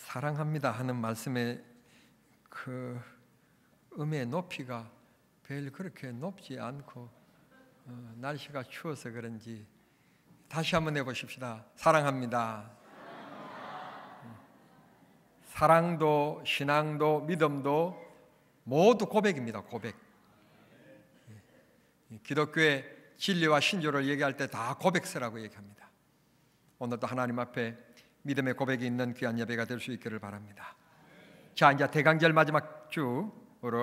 사랑합니다 하는 말씀의 그 음의 높이가 별 그렇게 높지 않고 날씨가 추워서 그런지 다시 한번 해보십시다. 사랑합니다. 사랑도 신앙도 믿음도 모두 고백입니다. 고백. 기독교의 진리와 신조를 얘기할 때 다 고백서라고 얘기합니다. 오늘도 하나님 앞에 믿음의 고백이 있는 귀한 예배가 될 수 있기를 바랍니다. 자, 이제 대강절 마지막 주로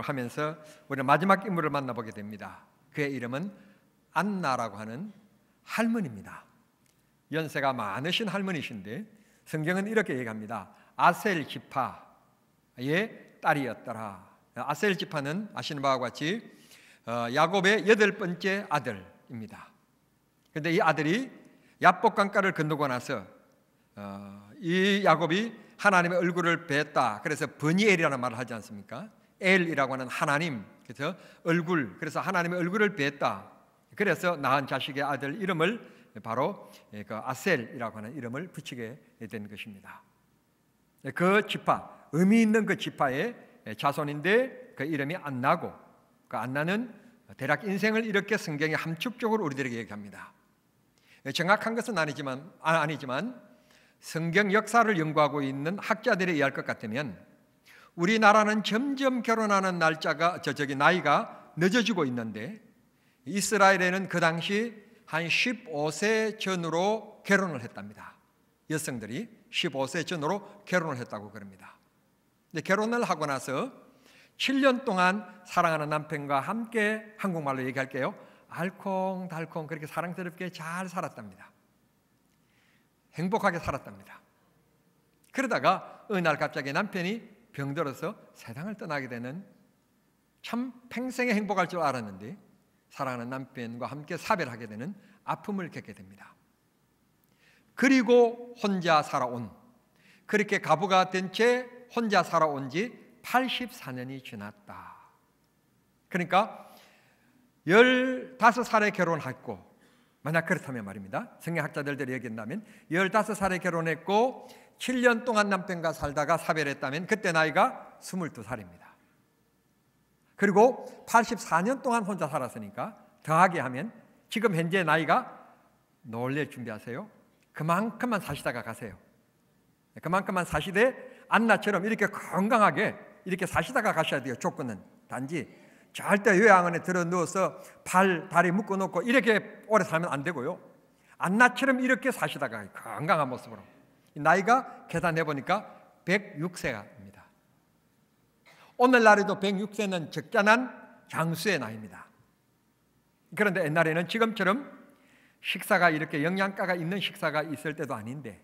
하면서 우리는 마지막 인물을 만나보게 됩니다. 그의 이름은 안나라고 하는 할머니입니다. 연세가 많으신 할머니신데 성경은 이렇게 얘기합니다. 아셀 지파의 딸이었더라. 아셀 지파는 아시는 바와 같이 야곱의 8번째 아들입니다. 그런데 이 아들이 야복 강가를 건너고 나서 이 야곱이 하나님의 얼굴을 뵀다. 그래서 버니엘이라는 말을 하지 않습니까? 엘이라고 하는 하나님, 그래서 얼굴, 그래서 하나님의 얼굴을 뵀다. 그래서 낳은 자식의 아들 이름을 바로 그 아셀이라고 하는 이름을 붙이게 된 것입니다. 그 지파, 의미 있는 그 지파의 자손인데 그 이름이 안나고, 그 안나는 대략 인생을 이렇게 성경이 함축적으로 우리들에게 얘기합니다. 정확한 것은 아니지만 성경 역사를 연구하고 있는 학자들에 의할 것 같으면 우리나라는 점점 결혼하는 나이가 늦어지고 있는데 이스라엘에는 그 당시 한 15세 전으로 결혼을 했답니다. 여성들이 15세 전으로 결혼을 했다고 그럽니다. 근데 결혼을 하고 나서 7년 동안 사랑하는 남편과 함께, 한국말로 얘기할게요, 알콩달콩 그렇게 사랑스럽게 잘 살았답니다. 행복하게 살았답니다. 그러다가 어느 날 갑자기 남편이 병들어서 세상을 떠나게 되는, 참 평생에 행복할 줄 알았는데 사랑하는 남편과 함께 사별하게 되는 아픔을 겪게 됩니다. 그리고 혼자 살아온, 그렇게 가부가 된 채 혼자 살아온 지 84년이 지났다. 그러니까 15살에 결혼했고, 만약 그렇다면 말입니다, 성경학자들이 얘기한다면 15살에 결혼했고 7년 동안 남편과 살다가 사별했다면 그때 나이가 22살입니다. 그리고 84년 동안 혼자 살았으니까 더하게 하면 지금 현재 나이가, 놀랄 준비하세요, 그만큼만 사시다가 가세요. 그만큼만 사시되 안나처럼 이렇게 건강하게 이렇게 사시다가 가셔야 돼요. 조건은 단지 절대 요양원에 들어 누워서 다리 묶어 놓고 이렇게 오래 살면 안 되고요. 안나처럼 이렇게 사시다가 건강한 모습으로. 나이가 계산해 보니까 106세입니다. 오늘날에도 106세는 적잖은 장수의 나이입니다. 그런데 옛날에는 지금처럼 식사가 이렇게 영양가가 있는 식사가 있을 때도 아닌데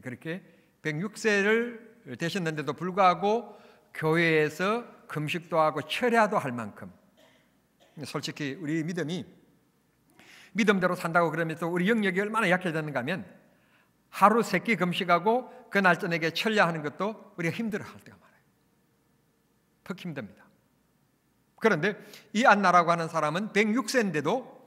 그렇게 106세를 되셨는데도 불구하고 교회에서 금식도 하고 철야도 할 만큼, 솔직히 우리 믿음이 믿음대로 산다고 그러면서 우리 영역이 얼마나 약해졌는가 하면 하루 3끼 금식하고 그날 저녁에 철야하는 것도 우리가 힘들어할 때가 많아요. 퍽 힘듭니다. 그런데 이 안나라고 하는 사람은 106세인데도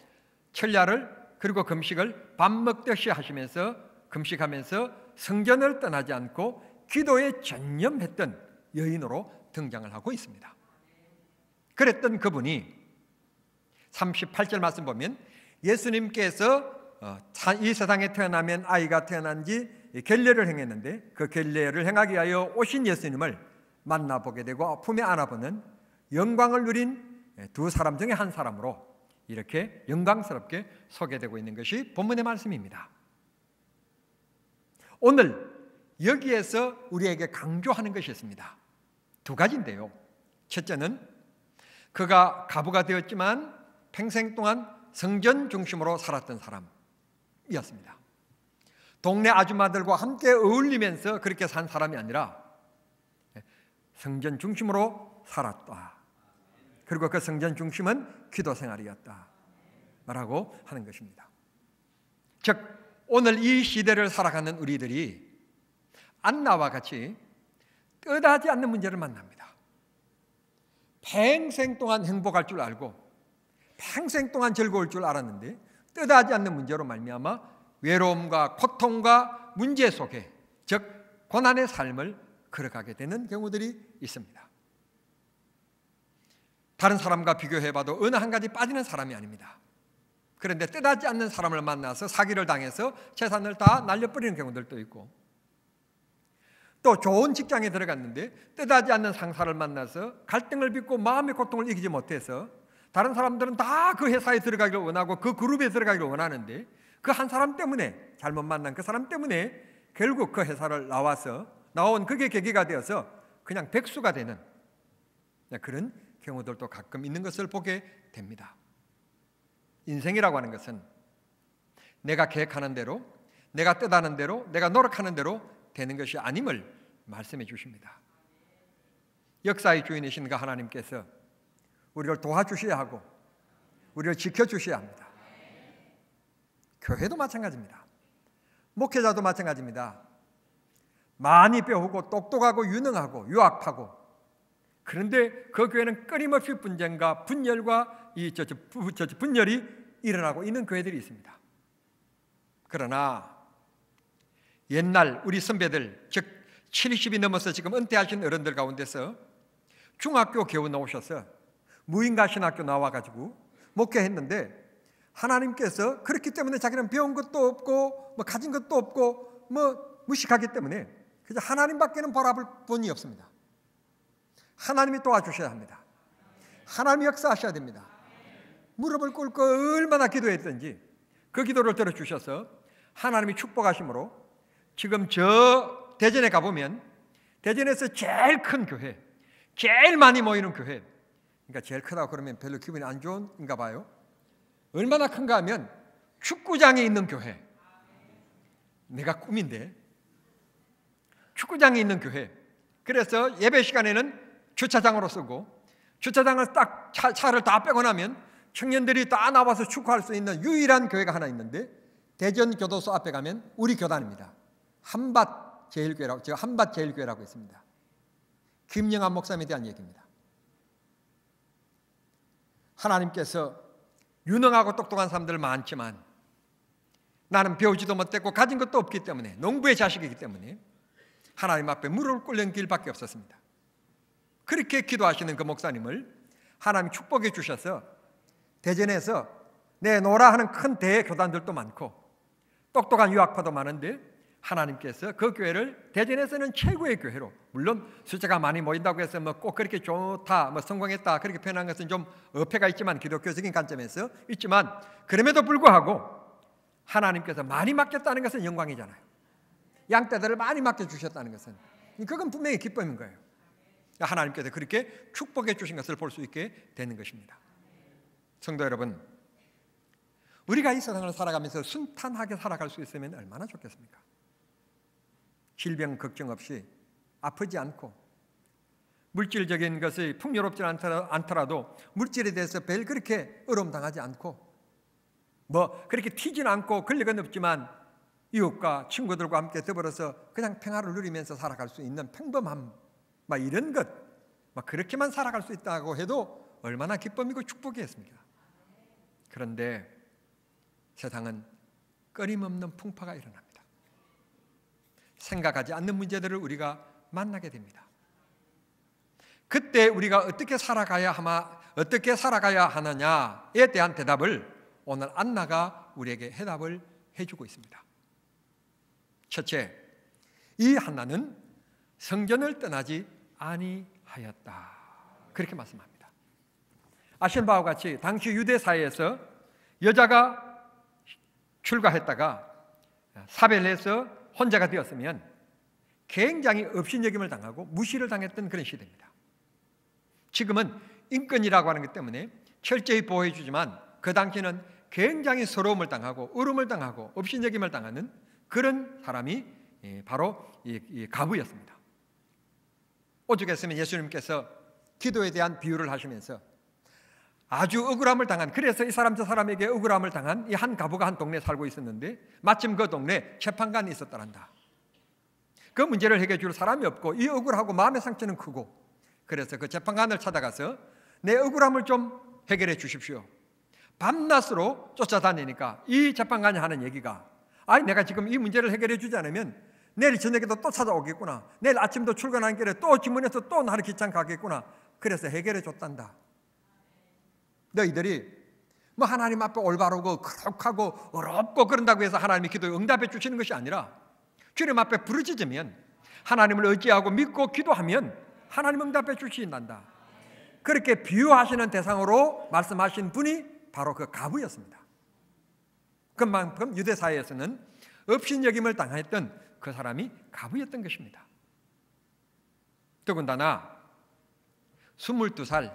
철야를 그리고 금식을 밥 먹듯이 하시면서 금식하면서 성전을 떠나지 않고 기도에 전념했던 여인으로 등장을 하고 있습니다. 그랬던 그분이 38절 말씀 보면 예수님께서 이 세상에 태어나면 아이가 태어난 지 결례를 행했는데 그 결례를 행하기 위하여 오신 예수님을 만나보게 되고 품에 안아보는 영광을 누린 두 사람 중에 한 사람으로 이렇게 영광스럽게 소개되고 있는 것이 본문의 말씀입니다. 오늘 여기에서 우리에게 강조하는 것이 있습니다. 2가지인데요. 첫째는 그가 가부가 되었지만 평생 동안 성전 중심으로 살았던 사람이었습니다. 동네 아줌마들과 함께 어울리면서 그렇게 산 사람이 아니라 성전 중심으로 살았다. 그리고 그 성전 중심은 기도 생활이었다 라고 하는 것입니다. 즉 오늘 이 시대를 살아가는 우리들이 안나와 같이 끝하지 않는 문제를 만납니다. 평생 동안 행복할 줄 알고 평생 동안 즐거울 줄 알았는데 끝하지 않는 문제로 말미암아 외로움과 고통과 문제 속에, 즉 고난의 삶을 걸어가게 되는 경우들이 있습니다. 다른 사람과 비교해봐도 어느 한 가지 빠지는 사람이 아닙니다. 그런데 뜻하지 않는 사람을 만나서 사기를 당해서 재산을 다 날려버리는 경우들도 있고, 또 좋은 직장에 들어갔는데 뜻하지 않는 상사를 만나서 갈등을 빚고 마음의 고통을 이기지 못해서 다른 사람들은 다 그 회사에 들어가기를 원하고 그 그룹에 들어가기를 원하는데 그 한 사람 때문에, 잘못 만난 그 사람 때문에 결국 그 회사를 나온 그게 계기가 되어서 그냥 백수가 되는 그런 경우들도 가끔 있는 것을 보게 됩니다. 인생이라고 하는 것은 내가 계획하는 대로, 내가 뜻하는 대로, 내가 노력하는 대로 되는 것이 아님을 말씀해 주십니다. 역사의 주인이신 그 하나님께서 우리를 도와주셔야 하고 우리를 지켜주셔야 합니다. 교회도 마찬가지입니다. 목회자도 마찬가지입니다. 많이 배우고 똑똑하고 유능하고 유학파고, 그런데 그 교회는 끊임없이 분쟁과 분열과 분열이 일어나고 있는 교회들이 있습니다. 그러나 옛날 우리 선배들, 즉 70이 넘어서 지금 은퇴하신 어른들 가운데서 중학교 겨우 나오셔서 무인가 신학교 나와가지고 목회했는데, 하나님께서 그렇기 때문에 자기는 배운 것도 없고 가진 것도 없고 무식하기 때문에 그저 하나님밖에는 바라볼 분이 없습니다. 하나님이 도와주셔야 합니다. 하나님이 역사하셔야 됩니다. 무릎을 꿇고 얼마나 기도했든지 그 기도를 들어주셔서 하나님이 축복하심으로 지금 저 대전에 가보면 대전에서 제일 큰 교회, 제일 많이 모이는 교회, 그러니까 제일 크다고 그러면 별로 기분이 안 좋은가 봐요. 얼마나 큰가 하면 축구장에 있는 교회, 내가 꿈인데 축구장에 있는 교회. 그래서 예배 시간에는 주차장으로 쓰고, 주차장을 딱 차를 다 빼고 나면 청년들이 다 나와서 축구할 수 있는 유일한 교회가 하나 있는데, 대전 교도소 앞에 가면 우리 교단입니다. 한밭제일교회라고, 제가 한밭제일교회라고 있습니다. 김영환 목사님에 대한 얘기입니다. 하나님께서 유능하고 똑똑한 사람들 많지만 나는 배우지도 못했고 가진 것도 없기 때문에, 농부의 자식이기 때문에 하나님 앞에 무릎을 꿇는 길밖에 없었습니다. 그렇게 기도하시는 그 목사님을 하나님이 축복해 주셔서 대전에서 내놓으라 하는 큰 대교단들도 많고 똑똑한 유학파도 많은데, 하나님께서 그 교회를 대전에서는 최고의 교회로, 물론 숫자가 많이 모인다고 해서 꼭 그렇게 좋다, 성공했다 그렇게 표현한 것은 좀 어폐가 있지만, 기독교적인 관점에서 있지만, 그럼에도 불구하고 하나님께서 많이 맡겼다는 것은 영광이잖아요. 양떼들을 많이 맡겨주셨다는 것은, 그건 분명히 기쁨인 거예요. 하나님께서 그렇게 축복해 주신 것을 볼 수 있게 되는 것입니다. 성도 여러분, 우리가 이 세상을 살아가면서 순탄하게 살아갈 수 있으면 얼마나 좋겠습니까? 질병 걱정 없이, 아프지 않고, 물질적인 것이 풍요롭지 않더라도 물질에 대해서 별 그렇게 어려움 당하지 않고, 그렇게 튀지는 않고 권력은 없지만 이웃과 친구들과 함께 더불어서 그냥 평화를 누리면서 살아갈 수 있는 평범함, 이런 것, 그렇게만 살아갈 수 있다고 해도 얼마나 기쁨이고 축복이겠습니까? 그런데 세상은 끊임없는 풍파가 일어납니다. 생각하지 않는 문제들을 우리가 만나게 됩니다. 그때 우리가 어떻게 살아가야 하느냐에 대한 대답을 오늘 안나가 우리에게 해답을 해주고 있습니다. 첫째, 이 한나는 성전을 떠나지 아니하였다, 그렇게 말씀합니다. 아시는 바와 같이 당시 유대 사회에서 여자가 출가했다가 사별해서 혼자가 되었으면 굉장히 업신여김을 당하고 무시를 당했던 그런 시대입니다. 지금은 인권이라고 하는 것 때문에 철저히 보호해 주지만 그 당시는 굉장히 서러움을 당하고 울음을 당하고 업신여김을 당하는 그런 사람이 바로 이 가부였습니다. 오죽했으면 예수님께서 기도에 대한 비유를 하시면서 아주 억울함을 당한, 그래서 이 사람 저 사람에게 억울함을 당한 이 한 가부가 한 동네에 살고 있었는데 마침 그 동네에 재판관이 있었더란다. 그 문제를 해결해 줄 사람이 없고 이 억울하고 마음의 상처는 크고, 그래서 그 재판관을 찾아가서 내 억울함을 좀 해결해 주십시오. 밤낮으로 쫓아다니니까 이 재판관이 하는 얘기가, 아니 내가 지금 이 문제를 해결해 주지 않으면 내일 저녁에도 또 찾아오겠구나. 내일 아침도 출근하는 길에 또 주문해서 또 나를 기창 가겠구나. 그래서 해결해 줬단다. 너희들이 뭐 하나님 앞에 올바르고 거룩하고 어렵고 그런다고 해서 하나님이 기도에 응답해 주시는 것이 아니라 주님 앞에 부르짖으면, 하나님을 의지하고 믿고 기도하면 하나님 응답해 주신단다. 그렇게 비유하시는 대상으로 말씀하신 분이 바로 그 과부였습니다. 그만큼 유대 사회에서는 업신여김을 당했던 그 사람이 과부였던 것입니다. 더군다나 22살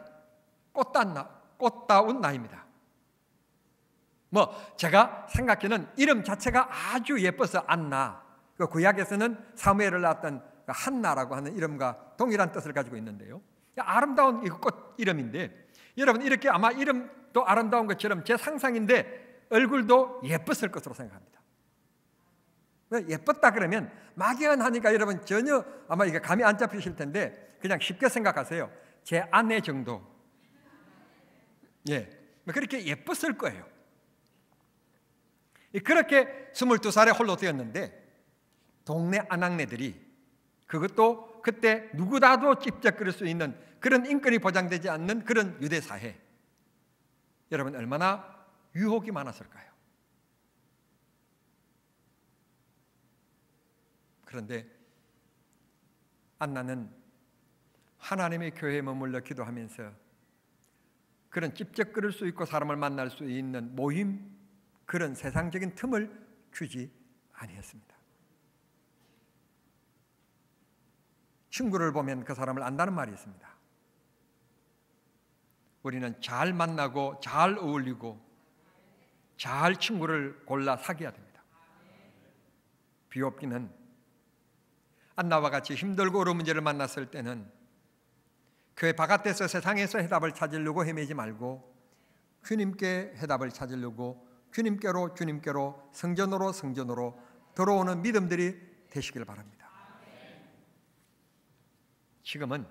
꽃다운 나이입니다. 제가 생각하는 이름 자체가 아주 예뻐서 안나, 그 구약에서는 사무엘을 낳았던 한나라고 하는 이름과 동일한 뜻을 가지고 있는데요, 아름다운 꽃 이름인데, 여러분 이렇게 아마 이름도 아름다운 것처럼 제 상상인데 얼굴도 예뻤을 것으로 생각합니다. 예뻤다 그러면 막연하니까 여러분 전혀 아마 이게 감이 안 잡히실 텐데 그냥 쉽게 생각하세요. 제 아내 정도. 그렇게 예뻤을 거예요. 그렇게 22살에 홀로 되었는데 동네 아낙네들이, 그것도 그때 누구라도 찝쩍거릴 수 있는 그런 인권이 보장되지 않는 그런 유대 사회, 여러분 얼마나 유혹이 많았을까요? 그런데 안나는 하나님의 교회에 머물러 기도하면서 그런 찝쩍거릴 수 있고 사람을 만날 수 있는 모임, 그런 세상적인 틈을 주지 아니했습니다. 친구를 보면 그 사람을 안다는 말이 있습니다. 우리는 잘 만나고 잘 어울리고 잘 친구를 골라 사귀어야 됩니다. 비옵기는 안나와 같이 힘들고 어려운 문제를 만났을 때는 교회 바깥에서 세상에서 해답을 찾으려고 헤매지 말고 주님께 해답을 찾으려고 주님께로 성전으로 들어오는 믿음들이 되시길 바랍니다. 지금은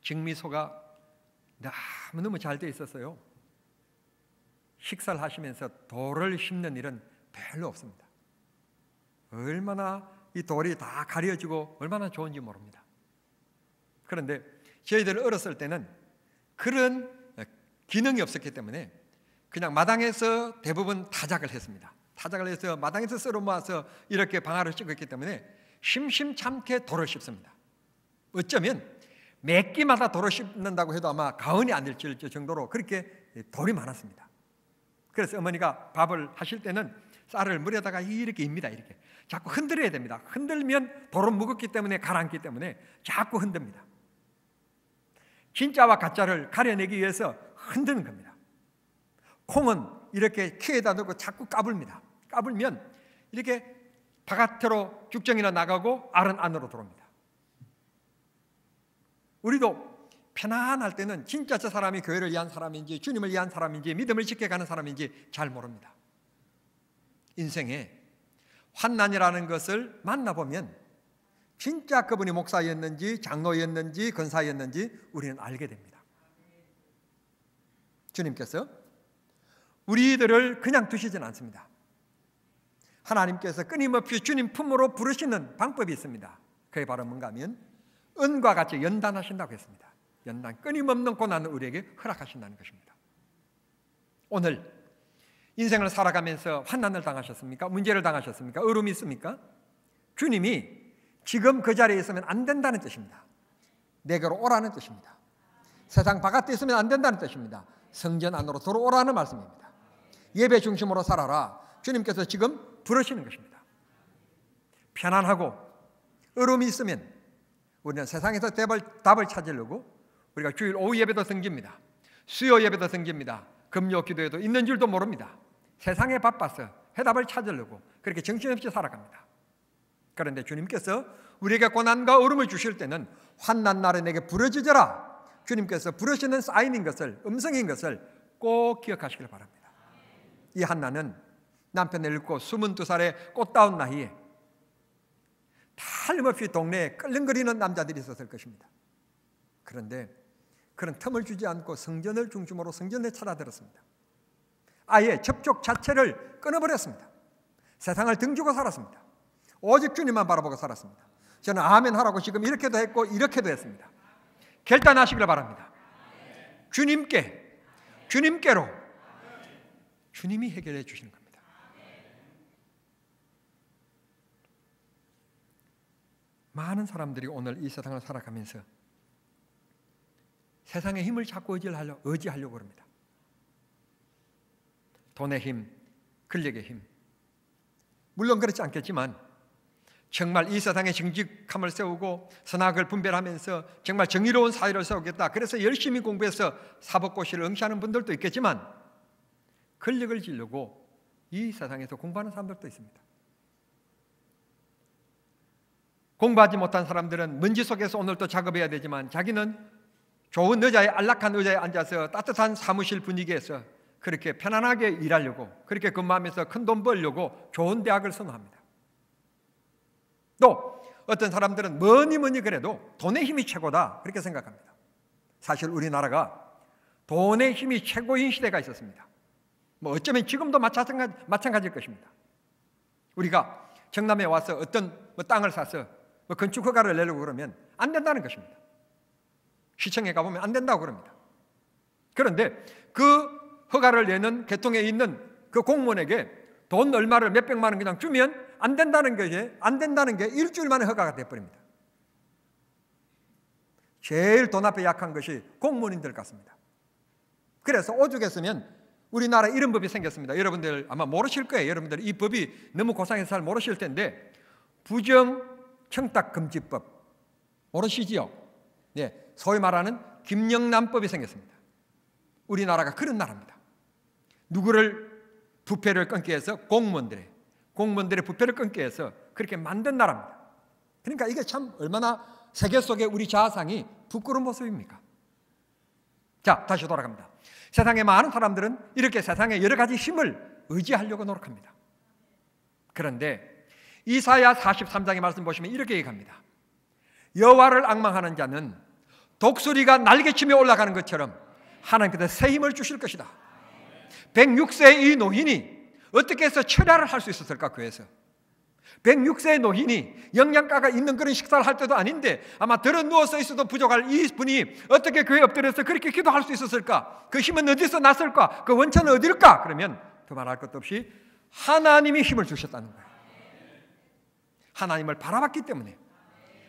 직미소가 너무너무 잘 돼 있었어요. 식사를 하시면서 돌을 씹는 일은 별로 없습니다. 얼마나 이 돌이 다 가려지고 얼마나 좋은지 모릅니다. 그런데 저희들 어렸을 때는 그런 기능이 없었기 때문에 그냥 마당에서 대부분 타작을 했습니다. 타작을 해서 마당에서 썰어 모아서 이렇게 방아를 찍었기 때문에 심심찮게 돌을 씹습니다. 어쩌면 몇 끼마다 돌을 씹는다고 해도 아마 가언이 안 될 정도로 그렇게 돌이 많았습니다. 그래서 어머니가 밥을 하실 때는 쌀을 물에다가 이렇게 입니다. 이렇게 자꾸 흔들어야 됩니다. 흔들면 돌은 무겁기 때문에 가라앉기 때문에 자꾸 흔듭니다. 진짜와 가짜를 가려내기 위해서 흔드는 겁니다. 콩은 이렇게 키에다 넣고 자꾸 까불니다. 까불면 이렇게 바깥으로 죽정이나 나가고 알은 안으로 들어옵니다. 우리도 편안할 때는 진짜 저 사람이 교회를 위한 사람인지 주님을 위한 사람인지 믿음을 지켜가는 사람인지 잘 모릅니다. 인생에 환난이라는 것을 만나보면 진짜 그분이 목사였는지 장로였는지 권사였는지 우리는 알게 됩니다. 주님께서 우리들을 그냥 두시진 않습니다. 하나님께서 끊임없이 주님 품으로 부르시는 방법이 있습니다. 그게 바로 뭔가 하면 은과 같이 연단하신다고 했습니다. 연단, 끊임없는 고난을 우리에게 허락하신다는 것입니다. 오늘 인생을 살아가면서 환난을 당하셨습니까? 문제를 당하셨습니까? 어려움이 있습니까? 주님이 지금 그 자리에 있으면 안 된다는 뜻입니다. 내게로 오라는 뜻입니다. 세상 바깥에 있으면 안 된다는 뜻입니다. 성전 안으로 들어오라는 말씀입니다. 예배 중심으로 살아라. 주님께서 지금 부르시는 것입니다. 편안하고 어려움이 있으면 우리는 세상에서 답을 찾으려고 우리가 주일 오후 예배도 섬깁니다. 수요 예배도 섬깁니다. 금요 기도에도 있는 줄도 모릅니다. 세상에 바빠서 해답을 찾으려고 그렇게 정신없이 살아갑니다. 그런데 주님께서 우리에게 고난과 어려움을 주실 때는 환난 날에 내게 부르짖어라. 주님께서 부르시는 사인인 것을, 음성인 것을 꼭 기억하시길 바랍니다. 이 한나는 남편을 잃고 22살의 꽃다운 나이에 탈림없이 동네에 끌렁거리는 남자들이 있었을 것입니다. 그런데 그런 틈을 주지 않고 성전을 중심으로 성전에 찾아들었습니다. 아예 접촉 자체를 끊어버렸습니다. 세상을 등지고 살았습니다. 오직 주님만 바라보고 살았습니다. 저는 아멘 하라고 지금 이렇게도 했고 이렇게도 했습니다. 결단하시길 바랍니다. 주님께로 주님이 해결해 주시는 겁니다. 많은 사람들이 오늘 이 세상을 살아가면서 세상의 힘을 자꾸 의지하려고 합니다. 돈의 힘, 권력의 힘. 물론 그렇지 않겠지만 정말 이 세상의 정직함을 세우고 선악을 분별하면서 정말 정의로운 사회를 세우겠다. 그래서 열심히 공부해서 사법고시를 응시하는 분들도 있겠지만 권력을 지려고 이 세상에서 공부하는 사람들도 있습니다. 공부하지 못한 사람들은 먼지 속에서 오늘 또 작업해야 되지만 자기는 좋은 의자에, 안락한 의자에 앉아서 따뜻한 사무실 분위기에서 그렇게 편안하게 일하려고, 그렇게 근무하면서 큰 돈 벌려고 좋은 대학을 선호합니다. 또 어떤 사람들은 뭐니 그래도 돈의 힘이 최고다 그렇게 생각합니다. 사실 우리나라가 돈의 힘이 최고인 시대가 있었습니다. 어쩌면 지금도 마찬가지일 것입니다. 우리가 경남에 와서 어떤 땅을 사서 건축 허가를 내려고 그러면 안 된다는 것입니다. 시청에 가보면 안 된다고 그럽니다. 그런데 그 허가를 내는 개통에 있는 그 공무원에게 돈 얼마를 몇백만 원 그냥 주면 안 된다는 게 일주일 만에 허가가 돼버립니다. 제일 돈 앞에 약한 것이 공무원인들 같습니다. 그래서 오죽했으면 우리나라에 이런 법이 생겼습니다. 여러분들 아마 모르실 거예요. 여러분들 이 법이 너무 고상해서 잘 모르실 텐데 부정청탁금지법 모르시지요? 네, 소위 말하는 김영란법이 생겼습니다. 우리나라가 그런 나라입니다. 누구를 부패를 끊기 위해서 공무원들의 부패를 끊기 위해서 그렇게 만든 나라입니다. 그러니까 이게 참 얼마나 세계 속의 우리 자아상이 부끄러운 모습입니까? 자, 다시 돌아갑니다. 세상의 많은 사람들은 이렇게 세상의 여러 가지 힘을 의지하려고 노력합니다. 그런데 이사야 43장의 말씀 보시면 이렇게 얘기합니다. 여호와를 앙망하는 자는 독수리가 날개치며 올라가는 것처럼 하나님께서 새 힘을 주실 것이다. 106세의 이 노인이 어떻게 해서 철야를 할 수 있었을까? 교회에서 106세의 노인이 영양가가 있는 그런 식사를 할 때도 아닌데 아마 들어 누워서 있어도 부족할 이 분이 어떻게 교회에 엎드려서 그렇게 기도할 수 있었을까? 그 힘은 어디서 났을까? 그 원천은 어딜까? 그러면 두말할 것도 없이 하나님이 힘을 주셨다는 거예요. 하나님을 바라봤기 때문에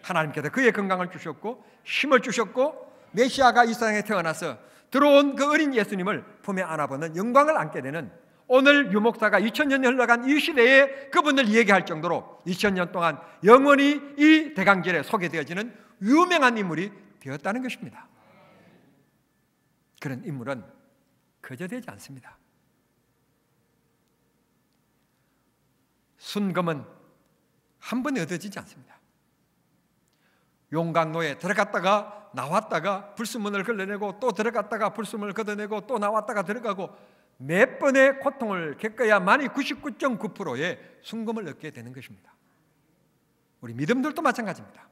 하나님께서 그의 건강을 주셨고 힘을 주셨고 메시아가 이 세상에 태어나서 들어온 그 어린 예수님을 품에 안아보는 영광을 안게 되는 오늘 유목사가 2000년이 흘러간 이 시대에 그분을 얘기할 정도로 2000년 동안 영원히 이 대강절에 소개되어지는 유명한 인물이 되었다는 것입니다. 그런 인물은 거저되지 않습니다. 순금은 한 번에 얻어지지 않습니다. 용광로에 들어갔다가 나왔다가 불순물을 걸러내고 또 들어갔다가 불순물을 걷어내고 또 나왔다가 들어가고 몇 번의 고통을 겪어야만이 99.9%의 순금을 얻게 되는 것입니다. 우리 믿음들도 마찬가지입니다.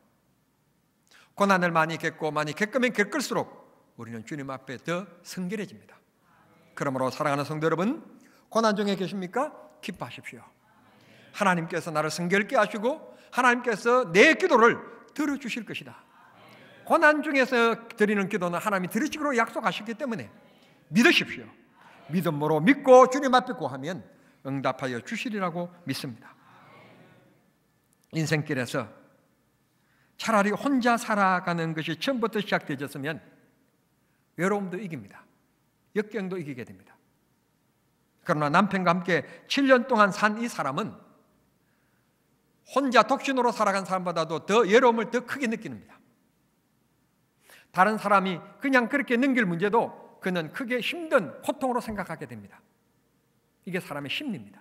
고난을 많이 겪고 많이 겪으면 겪을수록 우리는 주님 앞에 더 성결해집니다. 그러므로 사랑하는 성도 여러분, 고난 중에 계십니까? 기뻐하십시오. 하나님께서 나를 성결케 하시고 하나님께서 내 기도를 들어주실 것이다. 고난 중에서 드리는 기도는 하나님이 들으시기로 약속하셨기 때문에 믿으십시오. 믿음으로 믿고 주님 앞에 구하면 응답하여 주시리라고 믿습니다. 인생길에서 차라리 혼자 살아가는 것이 처음부터 시작되었으면 외로움도 이깁니다. 역경도 이기게 됩니다. 그러나 남편과 함께 7년 동안 산 이 사람은 혼자 독신으로 살아간 사람보다도 더 외로움을 더 크게 느낍니다. 다른 사람이 그냥 그렇게 넘길 문제도 그는 크게 힘든 고통으로 생각하게 됩니다. 이게 사람의 심리입니다.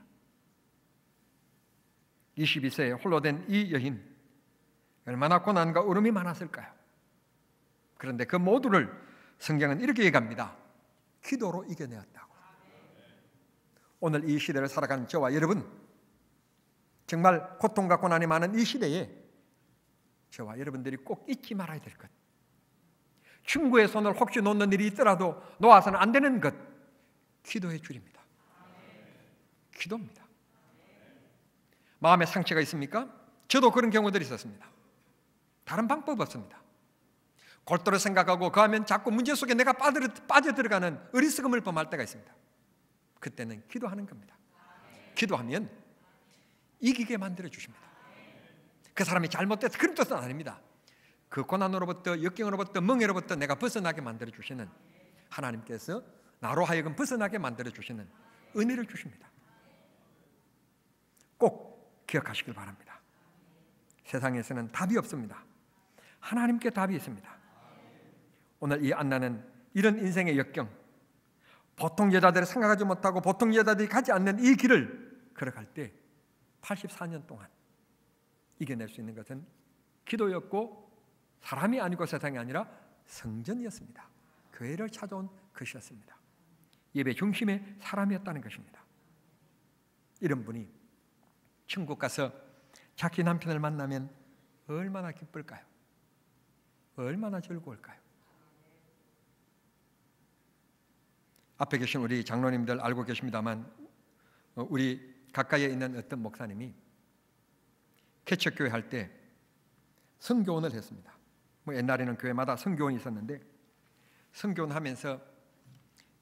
22세에 홀로 된 이 여인, 얼마나 고난과 울음이 많았을까요? 그런데 그 모두를 성경은 이렇게 얘기합니다. 기도로 이겨내었다고. 오늘 이 시대를 살아가는 저와 여러분, 정말 고통과 고난이 많은 이 시대에 저와 여러분들이 꼭 잊지 말아야 될 것, 친구의 손을 혹시 놓는 일이 있더라도 놓아서는 안 되는 것, 기도의 줄입니다. 기도입니다. 마음에 상처가 있습니까? 저도 그런 경우들이 있었습니다. 다른 방법 없습니다. 골똘히 생각하고 그 하면 자꾸 문제 속에 내가 빠져들어가는 어리석음을 범할 때가 있습니다. 그때는 기도하는 겁니다. 기도하면 이기게 만들어 주십니다. 그 사람이 잘못돼서 그런 뜻은 아닙니다. 그 고난으로부터, 역경으로부터, 멍해로부터 내가 벗어나게 만들어 주시는 하나님께서 나로 하여금 벗어나게 만들어 주시는 은혜를 주십니다. 꼭 기억하시길 바랍니다. 세상에서는 답이 없습니다. 하나님께 답이 있습니다. 오늘 이 안나는 이런 인생의 역경, 보통 여자들이 생각하지 못하고 보통 여자들이 가지 않는 이 길을 걸어갈 때 84년 동안 이겨낼 수 있는 것은 기도였고 사람이 아니고 세상이 아니라 성전이었습니다. 교회를 찾아온 것이었습니다. 예배 중심의 사람이었다는 것입니다. 이런 분이 천국 가서 자기 남편을 만나면 얼마나 기쁠까요? 얼마나 즐거울까요? 앞에 계신 우리 장로님들 알고 계십니다만 우리 가까이에 있는 어떤 목사님이 개척교회 할 때 선교원을 했습니다. 옛날에는 교회마다 선교원이 있었는데 선교원 하면서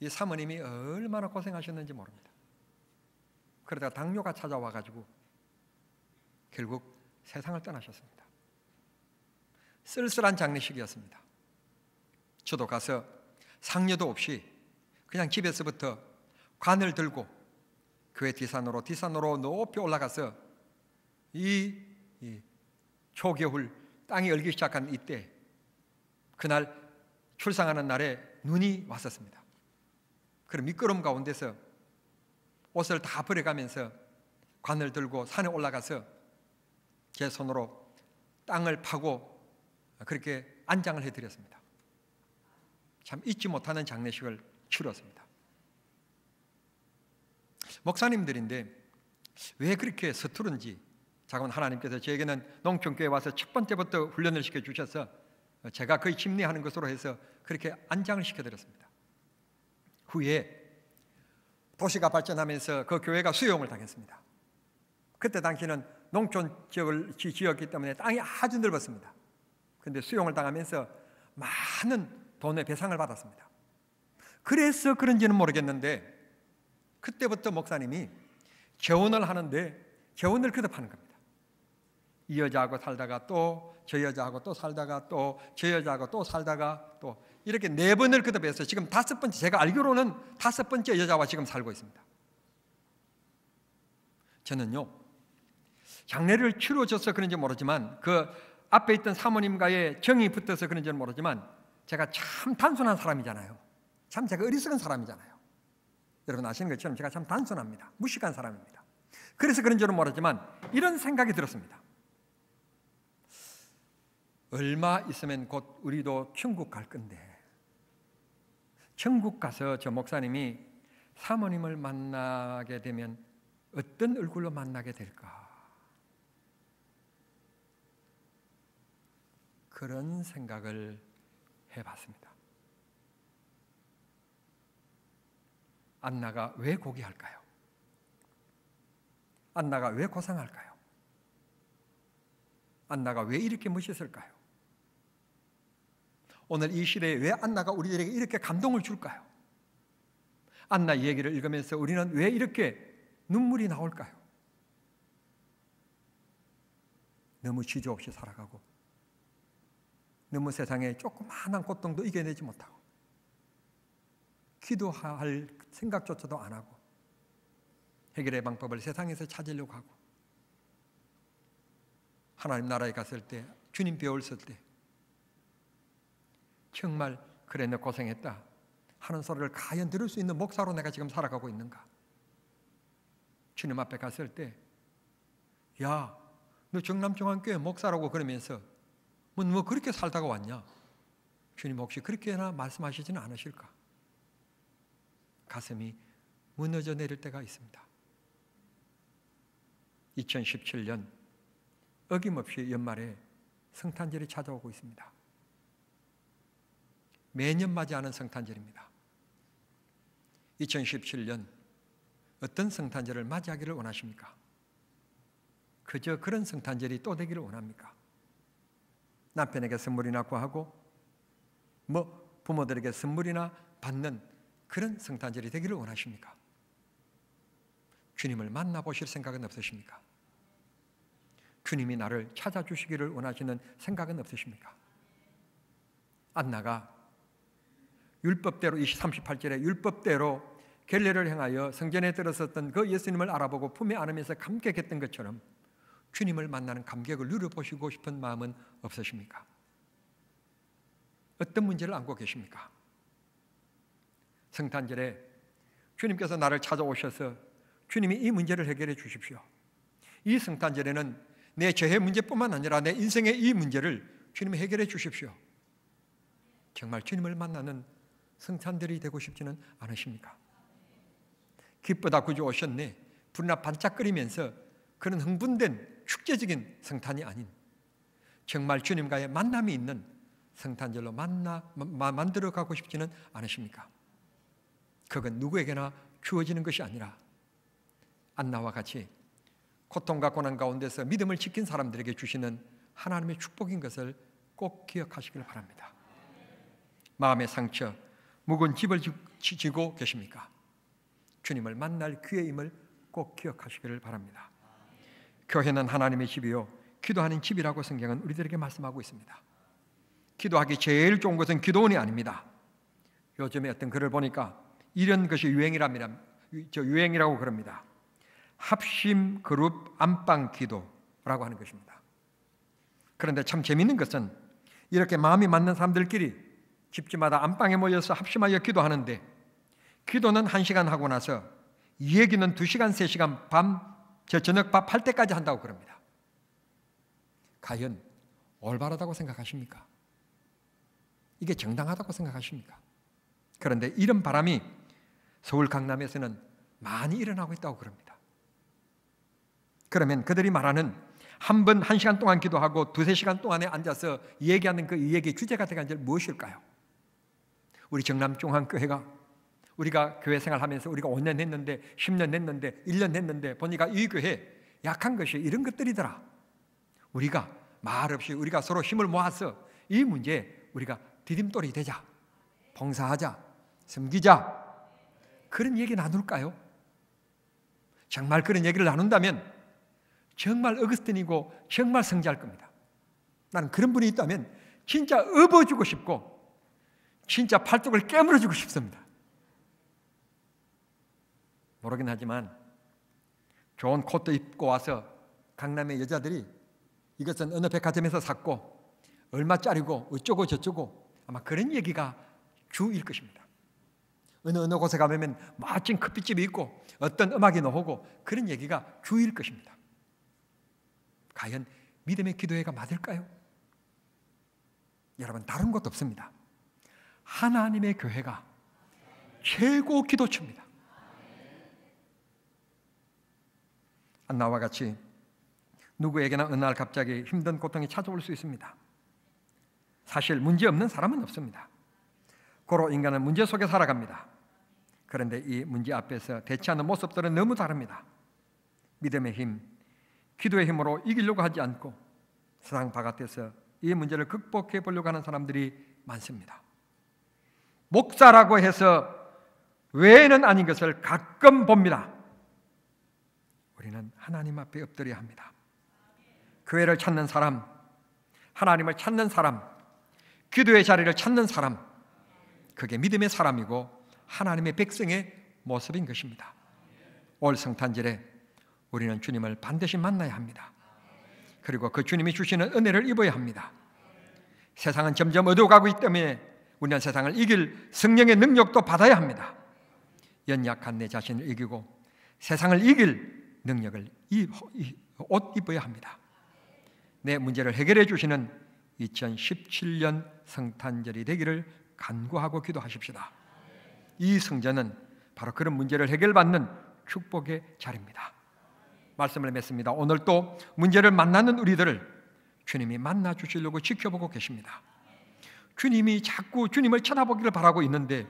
이 사모님이 얼마나 고생하셨는지 모릅니다. 그러다가 당뇨가 찾아와가지고 결국 세상을 떠나셨습니다. 쓸쓸한 장례식이었습니다. 저도 가서 상여도 없이 그냥 집에서부터 관을 들고 교회 뒷산으로 높이 올라가서 이 초겨울 땅이 얼기 시작한 이때 그날 출상하는 날에 눈이 왔었습니다. 그런 미끄럼 가운데서 옷을 다 버려가면서 관을 들고 산에 올라가서 제 손으로 땅을 파고 그렇게 안장을 해드렸습니다. 참 잊지 못하는 장례식을 치렀습니다. 목사님들인데 왜 그렇게 서투른지 자건 하나님께서 저에게는 농촌교회 와서 첫 번째부터 훈련을 시켜주셔서 제가 거의 심리하는 것으로 해서 그렇게 안장을 시켜드렸습니다. 후에 도시가 발전하면서 그 교회가 수용을 당했습니다. 그때 당시는 농촌 지역을 지었기 때문에 땅이 아주 넓었습니다. 그런데 수용을 당하면서 많은 돈의 배상을 받았습니다. 그래서 그런지는 모르겠는데 그때부터 목사님이 재혼을 하는데 재혼을 거듭하는 겁니다. 이 여자하고 살다가 또 저 여자하고 또 살다가 또 저 여자하고 또 살다가 또 이렇게 4번을 거듭해서 지금 5번째, 제가 알기로는 5번째 여자와 지금 살고 있습니다. 저는요 장례를 치러줘서 그런지 모르지만 그 앞에 있던 사모님과의 정이 붙어서 그런지는 모르지만 제가 참 단순한 사람이잖아요. 참 제가 어리석은 사람이잖아요. 여러분 아시는 것처럼 제가 참 단순합니다. 무식한 사람입니다. 그래서 그런지는 모르지만 이런 생각이 들었습니다. 얼마 있으면 곧 우리도 천국 갈 건데 천국 가서 저 목사님이 사모님을 만나게 되면 어떤 얼굴로 만나게 될까? 그런 생각을 해봤습니다. 안나가 왜 고귀할까요? 안나가 왜 고상할까요? 안나가 왜 이렇게 멋있을까요? 오늘 이 시대에 왜 안나가 우리들에게 이렇게 감동을 줄까요? 안나 얘기를 읽으면서 우리는 왜 이렇게 눈물이 나올까요? 너무 지조 없이 살아가고 너무 세상에 조그마한 고통도 이겨내지 못하고 기도할 생각조차도 안 하고 해결의 방법을 세상에서 찾으려고 하고 하나님 나라에 갔을 때 주님 배웠을 때 정말 그래 너 고생했다 하는 소리를 과연 들을 수 있는 목사로 내가 지금 살아가고 있는가? 주님 앞에 갔을 때 야, 너 정남중앙교회 목사라고 그러면서 뭐 그렇게 살다가 왔냐? 주님 혹시 그렇게나 말씀하시지는 않으실까? 가슴이 무너져 내릴 때가 있습니다. 2017년 어김없이 연말에 성탄절이 찾아오고 있습니다. 매년 맞이하는 성탄절입니다. 2017년 어떤 성탄절을 맞이하기를 원하십니까? 그저 그런 성탄절이 또 되기를 원합니까? 남편에게 선물이나 구하고 부모들에게 선물이나 받는 그런 성탄절이 되기를 원하십니까? 주님을 만나보실 생각은 없으십니까? 주님이 나를 찾아주시기를 원하시는 생각은 없으십니까? 안나가 율법대로 38절에 율법대로 겔레를 행하여 성전에 들어섰던 그 예수님을 알아보고 품에 안으면서 감격했던 것처럼 주님을 만나는 감격을 누려보시고 싶은 마음은 없으십니까? 어떤 문제를 안고 계십니까? 성탄절에 주님께서 나를 찾아오셔서 주님이 이 문제를 해결해 주십시오. 이 성탄절에는 내 죄의 문제뿐만 아니라 내 인생의 이 문제를 주님이 해결해 주십시오. 정말 주님을 만나는 성탄절이 되고 싶지는 않으십니까? 기쁘다 구주 오셨네, 불이나 반짝거리면서 그런 흥분된 축제적인 성탄이 아닌 정말 주님과의 만남이 있는 성탄절로 만들어가고 싶지는 않으십니까? 그건 누구에게나 주어지는 것이 아니라 안나와 같이 고통과 고난 가운데서 믿음을 지킨 사람들에게 주시는 하나님의 축복인 것을 꼭 기억하시길 바랍니다. 마음의 상처, 묵은 집을 지고 계십니까? 주님을 만날 기회임을 꼭 기억하시기를 바랍니다. 교회는 하나님의 집이요 기도하는 집이라고 성경은 우리들에게 말씀하고 있습니다. 기도하기 제일 좋은 것은 기도원이 아닙니다. 요즘에 어떤 글을 보니까 이런 것이 유행이라고 그럽니다. 합심 그룹 안방 기도라고 하는 것입니다. 그런데 참 재미있는 것은 이렇게 마음이 맞는 사람들끼리 집집마다 안방에 모여서 합심하여 기도하는데 기도는 1시간 하고 나서 이 얘기는 2시간, 3시간 저녁 밥 할 때까지 한다고 그럽니다. 과연 올바르다고 생각하십니까? 이게 정당하다고 생각하십니까? 그런데 이런 바람이 서울 강남에서는 많이 일어나고 있다고 그럽니다. 그러면 그들이 말하는 한 번 1시간 동안 기도하고 2-3시간 동안에 앉아서 얘기하는 그 얘기 주제가 되간 줄 무엇일까요? 우리 정남중앙교회가 우리가 교회 생활하면서 우리가 5년 했는데 10년 했는데 1년 했는데 보니까 이 교회 약한 것이 이런 것들이더라. 우리가 말없이 우리가 서로 힘을 모아서 이 문제에 우리가 디딤돌이 되자, 봉사하자, 섬기자, 그런 얘기 나눌까요? 정말 그런 얘기를 나눈다면 정말 어거스틴이고 정말 성지할 겁니다. 나는 그런 분이 있다면 진짜 업어주고 싶고 진짜 팔뚝을 깨물어주고 싶습니다. 모르긴 하지만 좋은 코트 입고 와서 강남의 여자들이 이것은 어느 백화점에서 샀고 얼마짜리고 어쩌고 저쩌고 아마 그런 얘기가 주일 것입니다. 어느 곳에 가면 멋진 커피집이 있고 어떤 음악이 나오고 그런 얘기가 주일 것입니다. 과연 믿음의 기도회가 맞을까요? 여러분, 다른 것도 없습니다. 하나님의 교회가 최고 기도처입니다. 안나와 같이 누구에게나 어느 날 갑자기 힘든 고통이 찾아올 수 있습니다. 사실 문제 없는 사람은 없습니다. 고로 인간은 문제 속에 살아갑니다. 그런데 이 문제 앞에서 대처하는 모습들은 너무 다릅니다. 믿음의 힘, 기도의 힘으로 이기려고 하지 않고 세상 바깥에서 이 문제를 극복해 보려고 하는 사람들이 많습니다. 목사라고 해서 외에는 아닌 것을 가끔 봅니다. 우리는 하나님 앞에 엎드려야 합니다. 교회를 찾는 사람, 하나님을 찾는 사람, 기도의 자리를 찾는 사람, 그게 믿음의 사람이고 하나님의 백성의 모습인 것입니다. 올 성탄절에 우리는 주님을 반드시 만나야 합니다. 그리고 그 주님이 주시는 은혜를 입어야 합니다. 세상은 점점 어두워가고 있기 때문에 우리는 세상을 이길 성령의 능력도 받아야 합니다. 연약한 내 자신을 이기고 세상을 이길 능력을 옷 입어야 합니다. 내 문제를 해결해 주시는 2017년 성탄절이 되기를 간구하고 기도하십시다. 이 성전은 바로 그런 문제를 해결받는 축복의 자리입니다. 말씀을 맺습니다. 오늘 또 문제를 만나는 우리들을 주님이 만나 주시려고 지켜보고 계십니다. 주님이 자꾸 주님을 쳐다보기를 바라고 있는데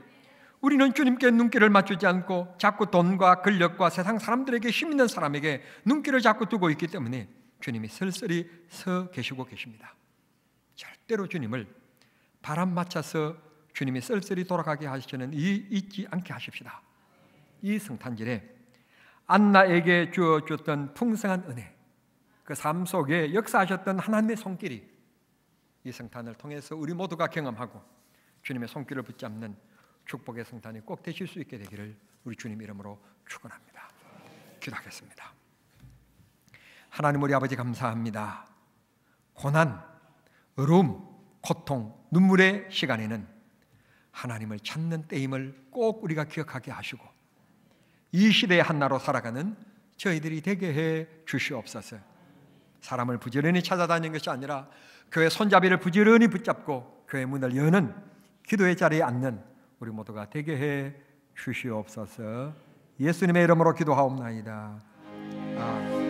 우리는 주님께 눈길을 맞추지 않고 자꾸 돈과 권력과 세상 사람들에게 힘 있는 사람에게 눈길을 자꾸 두고 있기 때문에 주님이 쓸쓸히 서 계시고 계십니다. 절대로 주님을 바람 맞춰서 주님이 쓸쓸히 돌아가게 하시는 잊지 않게 하십시다. 이 성탄절에 안나에게 주었던 풍성한 은혜, 그 삶 속에 역사하셨던 하나님의 손길이 이 성탄을 통해서 우리 모두가 경험하고 주님의 손길을 붙잡는 축복의 성탄이 꼭 되실 수 있게 되기를 우리 주님 이름으로 축원합니다. 기도하겠습니다. 하나님 우리 아버지 감사합니다. 고난, 어려움, 고통, 눈물의 시간에는 하나님을 찾는 때임을 꼭 우리가 기억하게 하시고 이 시대의 한나로 살아가는 저희들이 되게 해 주시옵소서. 사람을 부지런히 찾아다니는 것이 아니라 교회 손잡이를 부지런히 붙잡고 교회 문을 여는 기도의 자리에 앉는 우리 모두가 되게 해 주시옵소서. 예수님의 이름으로 기도하옵나이다. 아멘.